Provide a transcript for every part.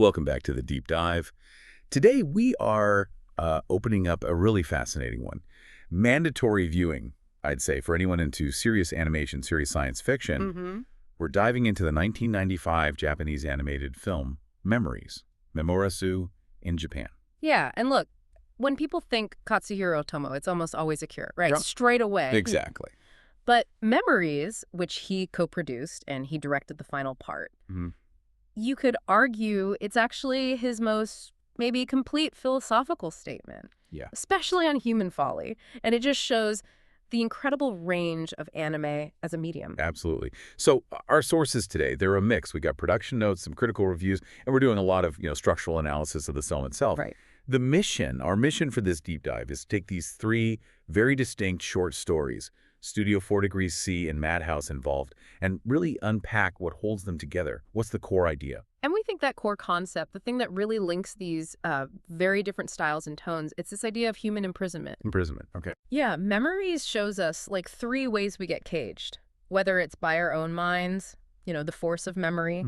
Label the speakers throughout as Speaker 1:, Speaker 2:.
Speaker 1: Welcome back to the Deep Dive. Today we are opening up a really fascinating one. Mandatory viewing, I'd say, for anyone into serious animation, serious science fiction. We're diving into the 1995 Japanese animated film, Memories, Memorasu in Japan.
Speaker 2: Yeah, and look, when people think Katsuhiro Otomo, it's almost always a cure, right?
Speaker 1: Yep.
Speaker 2: Straight away.
Speaker 1: Exactly.
Speaker 2: But Memories, which he co-produced and he directed the final part, you could argue it's actually his most maybe complete philosophical statement.
Speaker 1: Yeah.
Speaker 2: Especially on human folly. And it just shows the incredible range of anime as a medium.
Speaker 1: Absolutely. So our sources today, they're a mix. We got production notes, some critical reviews, and we're doing a lot of structural analysis of the film itself.
Speaker 2: Right.
Speaker 1: Our mission for this deep dive is to take these three very distinct short stories, Studio 4 Degrees C and Madhouse involved, and really unpack what holds them together. What's the core idea?
Speaker 2: And we think that core concept, the thing that really links these very different styles and tones, it's this idea of human imprisonment.
Speaker 1: Imprisonment, okay.
Speaker 2: Yeah, Memories shows us like three ways we get caged, whether it's by our own minds, the force of memory,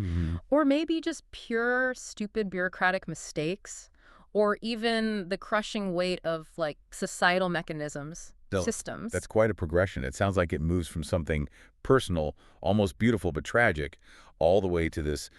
Speaker 2: or maybe just pure, stupid bureaucratic mistakes, or even the crushing weight of like societal mechanisms. Systems.
Speaker 1: That's quite a progression. It sounds like it moves from something personal, almost beautiful but tragic, all the way to this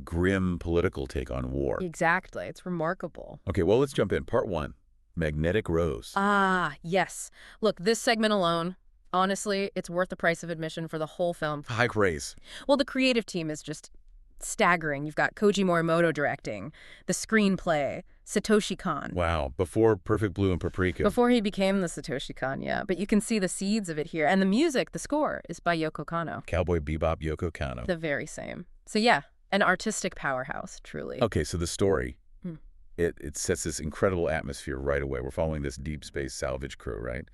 Speaker 1: grim political take on war.
Speaker 2: Exactly. It's remarkable.
Speaker 1: Okay, well, let's jump in. Part 1, Magnetic Rose.
Speaker 2: Ah, yes. Look, this segment alone, honestly, it's worth the price of admission for the whole film.
Speaker 1: High praise.
Speaker 2: Well, the creative team is just staggering. You've got Koji Morimoto directing, the screenplay, Satoshi Kon.
Speaker 1: Wow, before Perfect Blue and Paprika.
Speaker 2: Before he became the Satoshi Kon, yeah. But you can see the seeds of it here. And the music, the score, is by Yoko Kanno.
Speaker 1: Cowboy Bebop, Yoko Kanno.
Speaker 2: The very same. So yeah, an artistic powerhouse, truly.
Speaker 1: Okay, so the story, it sets this incredible atmosphere right away. We're following this deep space salvage crew, right?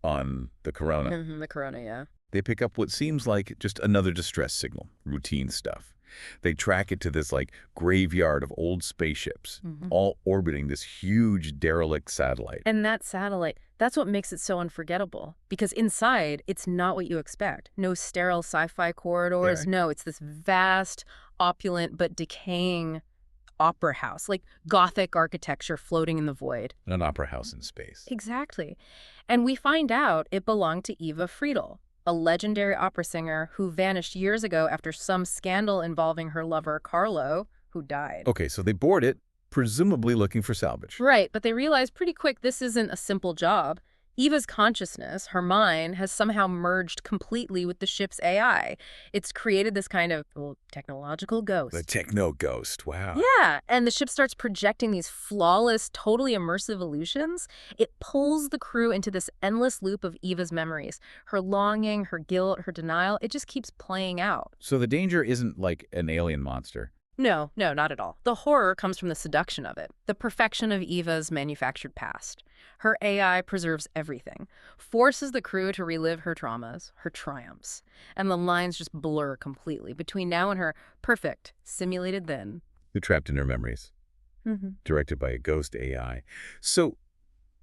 Speaker 1: On the Corona.
Speaker 2: The Corona, yeah.
Speaker 1: They pick up what seems like just another distress signal, routine stuff. They track it to this graveyard of old spaceships, all orbiting this huge derelict satellite.
Speaker 2: And that satellite, that's what makes it so unforgettable. Because inside, it's not what you expect. No sterile sci-fi corridors. Yeah. No, it's this vast, opulent, but decaying opera house, like Gothic architecture floating in the void.
Speaker 1: An opera house in space.
Speaker 2: Exactly. And we find out it belonged to Eva Friedel, a legendary opera singer who vanished years ago after some scandal involving her lover, Carlo, who died.
Speaker 1: Okay, so they board it, presumably looking for salvage.
Speaker 2: Right, but they realize pretty quick this isn't a simple job. Eva's consciousness, her mind, has somehow merged completely with the ship's AI. It's created this kind of technological ghost.
Speaker 1: The techno ghost, wow.
Speaker 2: Yeah, and the ship starts projecting these flawless, totally immersive illusions. It pulls the crew into this endless loop of Eva's memories. Her longing, her guilt, her denial, it just keeps playing out.
Speaker 1: So the danger isn't like an alien monster.
Speaker 2: No, not at all. The horror comes from the seduction of it, the perfection of Eva's manufactured past. Her AI preserves everything, forces the crew to relive her traumas, her triumphs, and the lines just blur completely between now and her perfect, simulated then.
Speaker 1: They're trapped in her memories, directed by a ghost AI. So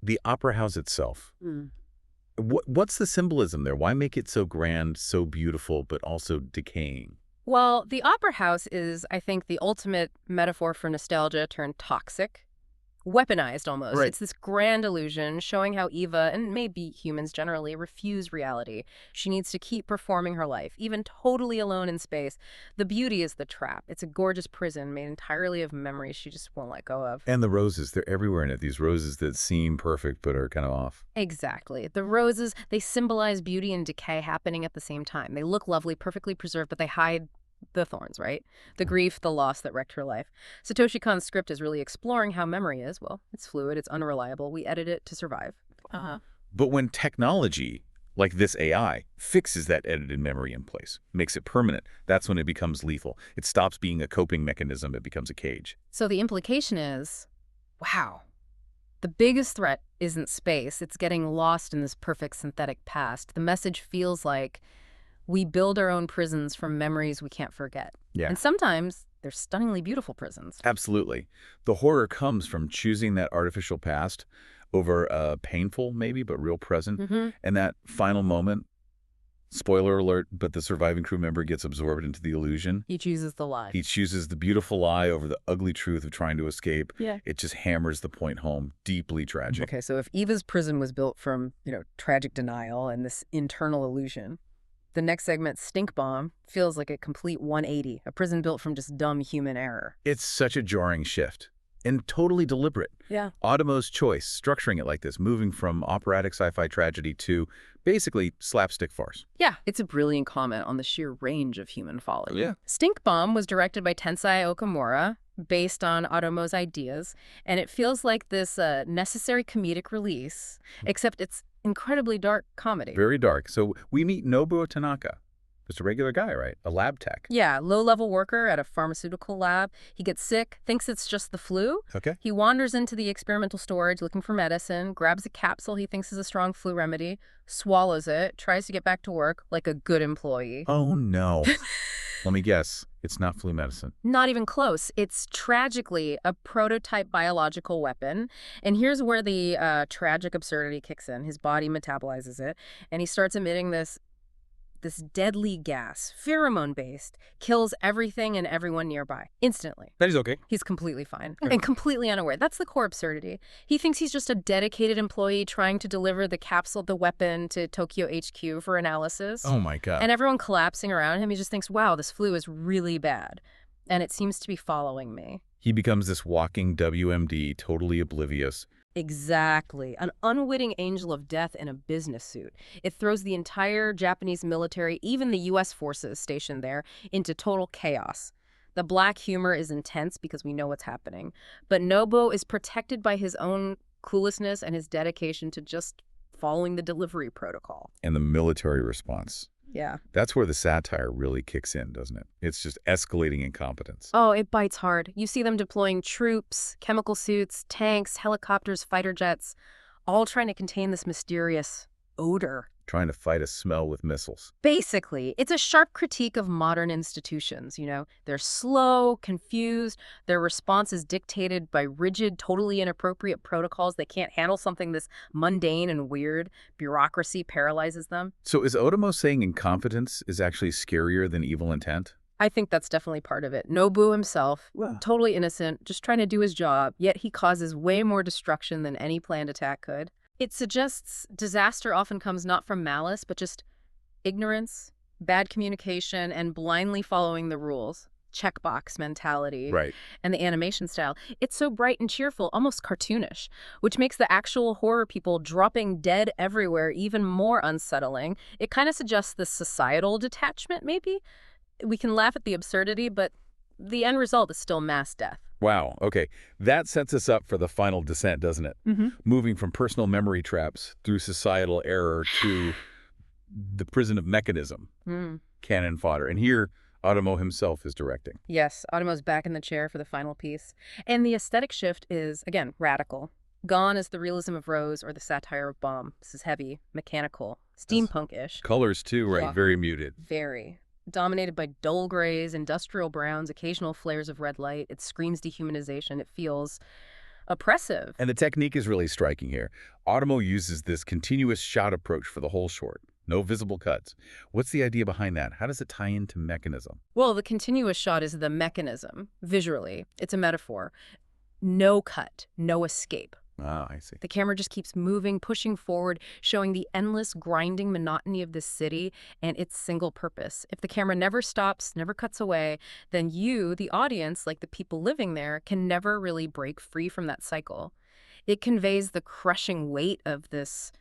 Speaker 1: the opera house itself, what's the symbolism there? Why make it so grand, so beautiful, but also decaying?
Speaker 2: Well, the opera house is, I think, the ultimate metaphor for nostalgia turned toxic, weaponized almost.
Speaker 1: Right.
Speaker 2: It's this grand illusion showing how Eva, and maybe humans generally, refuse reality. She needs to keep performing her life, even totally alone in space. The beauty is the trap. It's a gorgeous prison made entirely of memories she just won't let go of.
Speaker 1: And the roses, they're everywhere in it. These roses that seem perfect but are kind of off.
Speaker 2: Exactly. The roses, they symbolize beauty and decay happening at the same time. They look lovely, perfectly preserved, but they hide the thorns, right? The grief, the loss that wrecked her life. Satoshi Kon's script is really exploring how memory is. Well, it's fluid, it's unreliable. We edit it to survive.
Speaker 1: But when technology, like this AI, fixes that edited memory in place, makes it permanent, that's when it becomes lethal. It stops being a coping mechanism, it becomes a cage.
Speaker 2: So the implication is, wow, the biggest threat isn't space. It's getting lost in this perfect synthetic past. The message feels like we build our own prisons from memories we can't forget.
Speaker 1: Yeah.
Speaker 2: And sometimes they're stunningly beautiful prisons.
Speaker 1: Absolutely. The horror comes from choosing that artificial past over a painful, maybe, but real present. And that final moment, Spoiler alert, but the surviving crew member gets absorbed into the illusion.
Speaker 2: He chooses the lie.
Speaker 1: He chooses the beautiful lie over the ugly truth of trying to escape.
Speaker 2: Yeah.
Speaker 1: It just hammers the point home. Deeply tragic.
Speaker 2: Okay, so if Eva's prison was built from, tragic denial and this internal illusion, the next segment, Stink Bomb, feels like a complete 180, a prison built from just dumb human error.
Speaker 1: It's such a jarring shift. And totally deliberate.
Speaker 2: Yeah.
Speaker 1: Otomo's choice, structuring it like this, moving from operatic sci-fi tragedy to basically slapstick farce.
Speaker 2: Yeah, it's a brilliant comment on the sheer range of human folly.
Speaker 1: Yeah.
Speaker 2: Stink Bomb was directed by Tensai Okamura, based on Otomo's ideas, and it feels like this necessary comedic release, except it's incredibly dark comedy.
Speaker 1: Very dark. So we meet Nobuo Tanaka. Just a regular guy, right? A lab tech.
Speaker 2: Yeah, low-level worker at a pharmaceutical lab. He gets sick, thinks it's just the flu.
Speaker 1: Okay.
Speaker 2: He wanders into the experimental storage looking for medicine, grabs a capsule he thinks is a strong flu remedy, swallows it, tries to get back to work like a good employee.
Speaker 1: Oh, no. Let me guess. It's not flu medicine.
Speaker 2: Not even close. It's tragically a prototype biological weapon. And here's where the tragic absurdity kicks in. His body metabolizes it, and he starts emitting this deadly gas, pheromone-based, kills everything and everyone nearby, instantly.
Speaker 1: That is okay.
Speaker 2: He's completely fine and completely unaware. That's the core absurdity. He thinks he's just a dedicated employee trying to deliver the capsule, the weapon, to Tokyo HQ for analysis.
Speaker 1: Oh, my God.
Speaker 2: And everyone collapsing around him, he just thinks, wow, this flu is really bad. And it seems to be following me.
Speaker 1: He becomes this walking WMD, totally oblivious.
Speaker 2: Exactly. An unwitting angel of death in a business suit. It throws the entire Japanese military, even the U.S. forces stationed there, into total chaos. The black humor is intense because we know what's happening. But Nobuo is protected by his own cluelessness and his dedication to just following the delivery protocol.
Speaker 1: And the military response.
Speaker 2: Yeah.
Speaker 1: That's where the satire really kicks in, doesn't it? It's just escalating incompetence.
Speaker 2: Oh, it bites hard. You see them deploying troops, chemical suits, tanks, helicopters, fighter jets, all trying to contain this mysterious odor.
Speaker 1: Trying to fight a smell with missiles.
Speaker 2: Basically, it's a sharp critique of modern institutions, They're slow, confused, their response is dictated by rigid, totally inappropriate protocols. They can't handle something this mundane and weird. Bureaucracy paralyzes them.
Speaker 1: So is Otomo saying incompetence is actually scarier than evil intent?
Speaker 2: I think that's definitely part of it. Nobuo himself, totally innocent, just trying to do his job, yet he causes way more destruction than any planned attack could. It suggests disaster often comes not from malice, but just ignorance, bad communication, and blindly following the rules. Checkbox mentality.
Speaker 1: Right.
Speaker 2: And the animation style. It's so bright and cheerful, almost cartoonish, which makes the actual horror people dropping dead everywhere even more unsettling. It kind of suggests this societal detachment, maybe? We can laugh at the absurdity, but the end result is still mass death.
Speaker 1: Wow. Okay. That sets us up for the final descent, doesn't it?
Speaker 2: Mm-hmm.
Speaker 1: Moving from personal memory traps through societal error to the prison of mechanism, cannon fodder. And here, Otomo himself is directing.
Speaker 2: Yes, Otomo's back in the chair for the final piece. And the aesthetic shift is, again, radical. Gone is the realism of Rose or the satire of Bomb. This is heavy, mechanical, steampunk-ish.
Speaker 1: Colors, too, right?
Speaker 2: Yeah.
Speaker 1: Very muted.
Speaker 2: Very. Dominated by dull grays, industrial browns, occasional flares of red light. It screams dehumanization. It feels oppressive.
Speaker 1: And the technique is really striking here. Otomo uses this continuous shot approach for the whole short. No visible cuts. What's the idea behind that? How does it tie into mechanism?
Speaker 2: Well, the continuous shot is the mechanism, visually. It's a metaphor. No cut, no escape.
Speaker 1: Ah, I see.
Speaker 2: The camera just keeps moving, pushing forward, showing the endless grinding monotony of this city and its single purpose. If the camera never stops, never cuts away, then you, the audience, like the people living there, can never really break free from that cycle. It conveys the crushing weight of this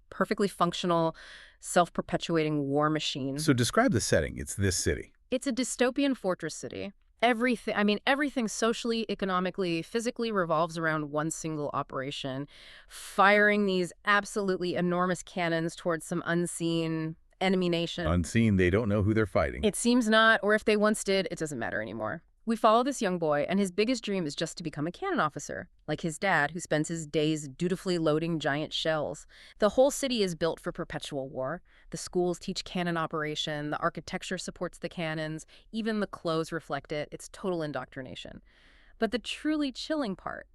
Speaker 2: perfectly functional, self-perpetuating war machine.
Speaker 1: So describe the setting. It's this city.
Speaker 2: It's a dystopian fortress city. Everything socially, economically, physically revolves around one single operation, firing these absolutely enormous cannons towards some unseen enemy nation.
Speaker 1: Unseen, they don't know who they're fighting.
Speaker 2: It seems not, or if they once did, it doesn't matter anymore. We follow this young boy, and his biggest dream is just to become a cannon officer, like his dad, who spends his days dutifully loading giant shells. The whole city is built for perpetual war. The schools teach cannon operation, the architecture supports the cannons, even the clothes reflect it. It's total indoctrination. But the truly chilling part,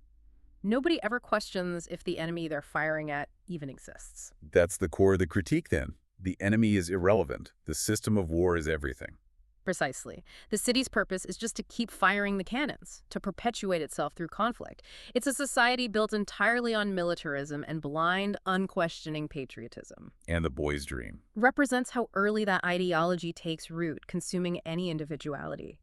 Speaker 2: nobody ever questions if the enemy they're firing at even exists.
Speaker 1: That's the core of the critique, then. The enemy is irrelevant. The system of war is everything.
Speaker 2: Precisely. The city's purpose is just to keep firing the cannons, to perpetuate itself through conflict. It's a society built entirely on militarism and blind, unquestioning patriotism.
Speaker 1: And the boy's dream.
Speaker 2: Represents how early that ideology takes root, consuming any individuality.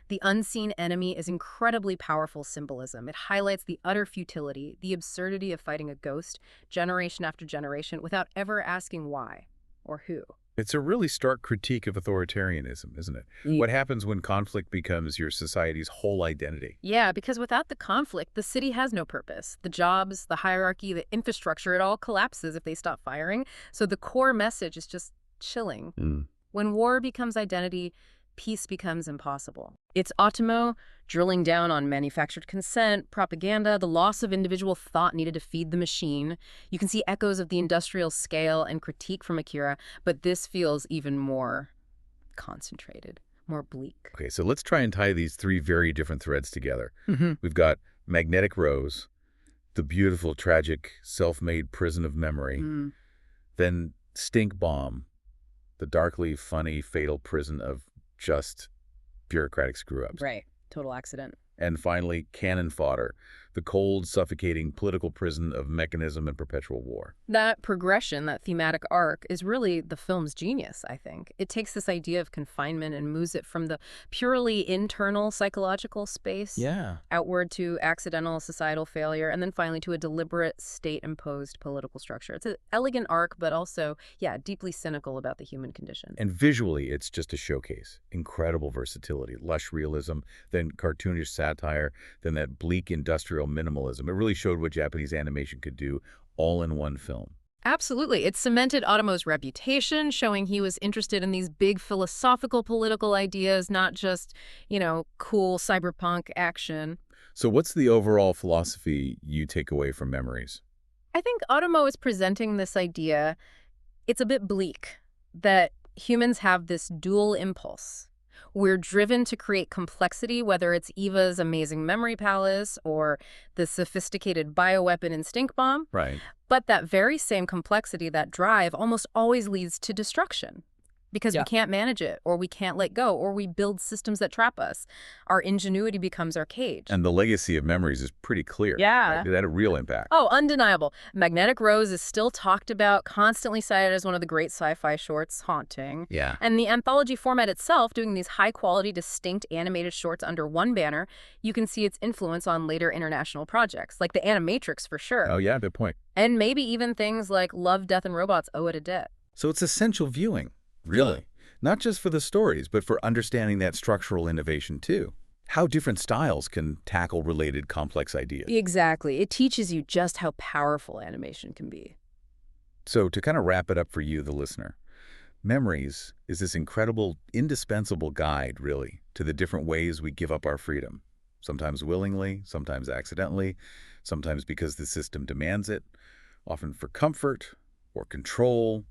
Speaker 2: The unseen enemy is incredibly powerful symbolism. It highlights the utter futility, the absurdity of fighting a ghost, generation after generation, without ever asking why or who.
Speaker 1: It's a really stark critique of authoritarianism, isn't it? What happens when conflict becomes your society's whole identity?
Speaker 2: Yeah, because without the conflict, the city has no purpose. The jobs, the hierarchy, the infrastructure, it all collapses if they stop firing. So the core message is just chilling. When war becomes identity, peace becomes impossible. It's Otomo drilling down on manufactured consent, propaganda, the loss of individual thought needed to feed the machine. You can see echoes of the industrial scale and critique from Akira, but this feels even more concentrated, more bleak.
Speaker 1: Okay, so let's try and tie these three very different threads together.
Speaker 2: Mm-hmm.
Speaker 1: We've got Magnetic Rose, the beautiful, tragic, self-made prison of memory. Then Stink Bomb, the darkly funny, fatal prison of just bureaucratic screw-ups.
Speaker 2: Right. Total accident.
Speaker 1: And finally, Cannon Fodder, the cold, suffocating political prison of mechanism and perpetual war.
Speaker 2: That progression, that thematic arc, is really the film's genius, I think. It takes this idea of confinement and moves it from the purely internal psychological space outward to accidental societal failure, and then finally to a deliberate state-imposed political structure. It's an elegant arc, but also, deeply cynical about the human condition.
Speaker 1: And visually, it's just a showcase. Incredible versatility, lush realism, then cartoonish satire, then that bleak industrial minimalism. It really showed what Japanese animation could do all in one film.
Speaker 2: Absolutely. It cemented Otomo's reputation, showing he was interested in these big philosophical political ideas, not just, cool cyberpunk action.
Speaker 1: So what's the overall philosophy you take away from Memories?
Speaker 2: I think Otomo is presenting this idea, it's a bit bleak, that humans have this dual impulse. We're driven to create complexity, whether it's Eva's amazing memory palace or the sophisticated bioweapon in Stink Bomb.
Speaker 1: Right.
Speaker 2: But that very same complexity, that drive, almost always leads to destruction. Because we can't manage it, or we can't let go, or we build systems that trap us. Our ingenuity becomes our cage.
Speaker 1: And the legacy of Memories is pretty clear.
Speaker 2: Yeah.
Speaker 1: Right? It had a real impact.
Speaker 2: Oh, undeniable. Magnetic Rose is still talked about, constantly cited as one of the great sci-fi shorts, haunting.
Speaker 1: Yeah.
Speaker 2: And the anthology format itself, doing these high-quality, distinct animated shorts under one banner, you can see its influence on later international projects, like the Animatrix for sure.
Speaker 1: Oh, yeah, good point.
Speaker 2: And maybe even things like Love, Death, and Robots owe it a debt.
Speaker 1: So it's essential viewing. Really? Not just for the stories, but for understanding that structural innovation, too. How different styles can tackle related complex ideas.
Speaker 2: Exactly. It teaches you just how powerful animation can be.
Speaker 1: So to kind of wrap it up for you, the listener, Memories is this incredible, indispensable guide, really, to the different ways we give up our freedom. Sometimes willingly, sometimes accidentally, sometimes because the system demands it, often for comfort or control,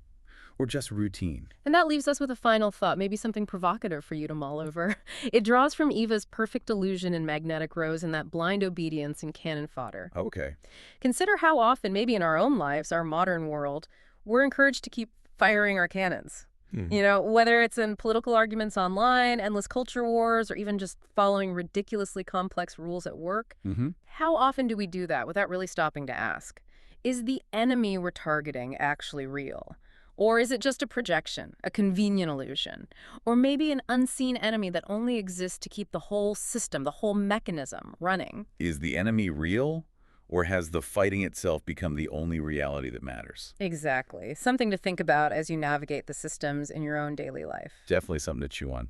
Speaker 1: or just routine.
Speaker 2: And that leaves us with a final thought, maybe something provocative for you to mull over. It draws from Eva's perfect illusion in Magnetic Rose and that blind obedience in Cannon Fodder.
Speaker 1: Okay.
Speaker 2: Consider how often, maybe in our own lives, our modern world, we're encouraged to keep firing our cannons. Whether it's in political arguments online, endless culture wars, or even just following ridiculously complex rules at work. How often do we do that without really stopping to ask, is the enemy we're targeting actually real? Or is it just a projection, a convenient illusion? Or maybe an unseen enemy that only exists to keep the whole system, the whole mechanism running?
Speaker 1: Is the enemy real, or has the fighting itself become the only reality that matters?
Speaker 2: Exactly. Something to think about as you navigate the systems in your own daily life.
Speaker 1: Definitely something to chew on.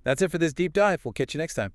Speaker 1: That's it for this deep dive. We'll catch you next time.